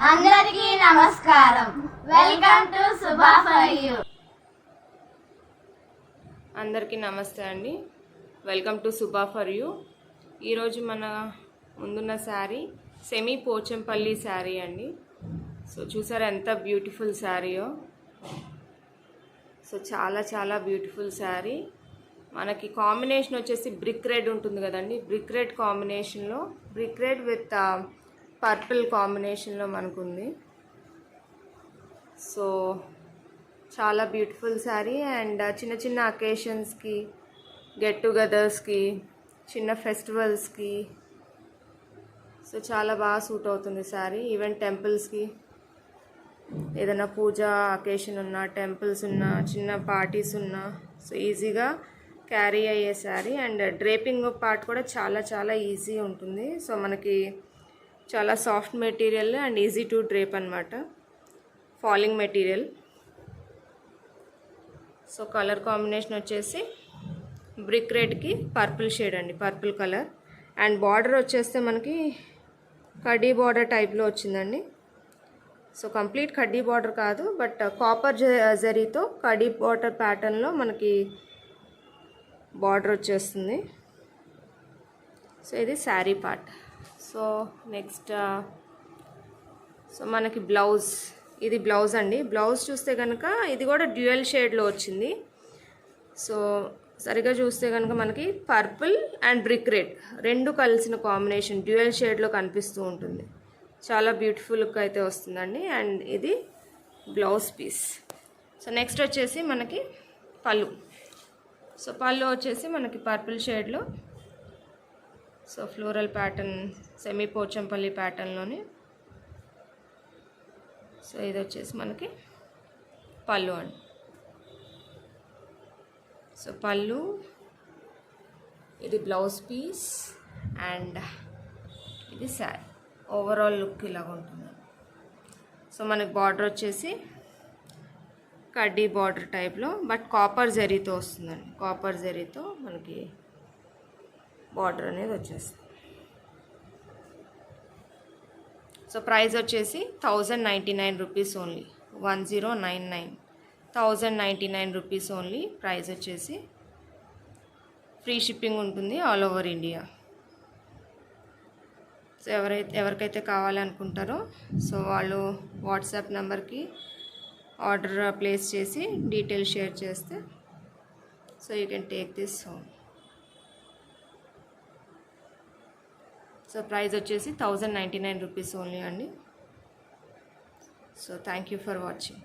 అందరికీ నమస్కారం. Welcome to Subha for you. అందరికీ నమస్తే అండి. Welcome to Subha for you. ఈరోజు మన ముందున్న శారీ సెమీ పోచంపల్లి శారీ అండి. సో చూసారా ఎంత బ్యూటిఫుల్ శారీయో. సో చాలా చాలా బ్యూటిఫుల్ శారీ. మనకి కాంబినేషన్ వచ్చేసి బ్రిక్ రెడ్ ఉంటుంది కదండి. బ్రిక్ రెడ్ కాంబినేషన్లో బ్రిక్ రెడ్ విత్ పర్పుల్ కాంబినేషన్లో మనకుంది. సో చాలా బ్యూటిఫుల్ శారీ. అండ్ చిన్న చిన్న అకేషన్స్కి, గెట్ టుగెదర్స్కి, చిన్న ఫెస్టివల్స్కి సో చాలా బాగా సూట్ అవుతుంది శారీ. ఈవెన్ టెంపుల్స్కి ఏదైనా పూజ అకేషన్ ఉన్నా, టెంపుల్స్ ఉన్నా, చిన్న పార్టీస్ ఉన్నా సో ఈజీగా క్యారీ అయ్యే శారీ. అండ్ డ్రేపింగ్ పార్ట్ కూడా చాలా చాలా ఈజీ ఉంటుంది. సో మనకి చాలా soft material and easy to drape అనమాట. Falling material. So colour combination వచ్చేసి బ్రిక్ రెడ్కి పర్పుల్ షేడ్ అండి, పర్పుల్ కలర్. అండ్ బార్డర్ వచ్చేస్తే మనకి కడ్డీ బార్డర్ టైప్లో వచ్చిందండి. సో కంప్లీట్ కడ్డీ బార్డర్ కాదు, బట్ కాపర్ జరీతో కడ్డీ బార్డర్ ప్యాటర్న్లో మనకి బార్డర్ వచ్చేస్తుంది. సో ఇది sari part. So next so మనకి బ్లౌజ్, ఇది బ్లౌజ్ అండి. బ్లౌజ్ చూస్తే కనుక ఇది కూడా డ్యూయల్ షేడ్లో వచ్చింది. సో సరిగా చూస్తే కనుక మనకి పర్పుల్ అండ్ బ్రిక్ రెడ్ రెండు కలిసిన కాంబినేషన్ డ్యూయల్ షేడ్లో కనిపిస్తూ ఉంటుంది. చాలా బ్యూటిఫుల్ లుక్ అయితే వస్తుందండి. అండ్ ఇది బ్లౌజ్ పీస్. సో నెక్స్ట్ వచ్చేసి మనకి పళ్ళు. సో పళ్ళు వచ్చేసి మనకి పర్పుల్ షేడ్లో so floral pattern, semi Pochampally ప్యాటర్న్లోని. సో ఇది వచ్చేసి మనకి పళ్ళు అండి. సో పళ్ళు, ఇది బ్లౌజ్ పీస్ అండ్ ఇది శారీ. ఓవరాల్ లుక్ ఇలాగ ఉంటుంది. సో మనకి బార్డర్ వచ్చేసి కడ్డీ బార్డర్ టైప్లో, బట్ కాపర్ జరీతో వస్తుందండి. కాపర్ జరీతో మనకి బార్డర్ అనేది వచ్చేస్తుంది. సో ప్రైస్ వచ్చేసి 1099 rupees only. 1099 1099 rupees only. Price వచ్చేసి ఫ్రీ షిప్పింగ్ ఉంటుంది ఆల్ ఓవర్ ఇండియా. సో ఎవరికైతే కావాలనుకుంటారో సో వాళ్ళు వాట్సాప్ నెంబర్కి ఆర్డర్ ప్లేస్ చేసి డీటెయిల్స్ షేర్ చేస్తే so you can take this home. So price వచ్చేసి 1099 రూపీస్ ఓన్లీ అండి. So thank you for watching.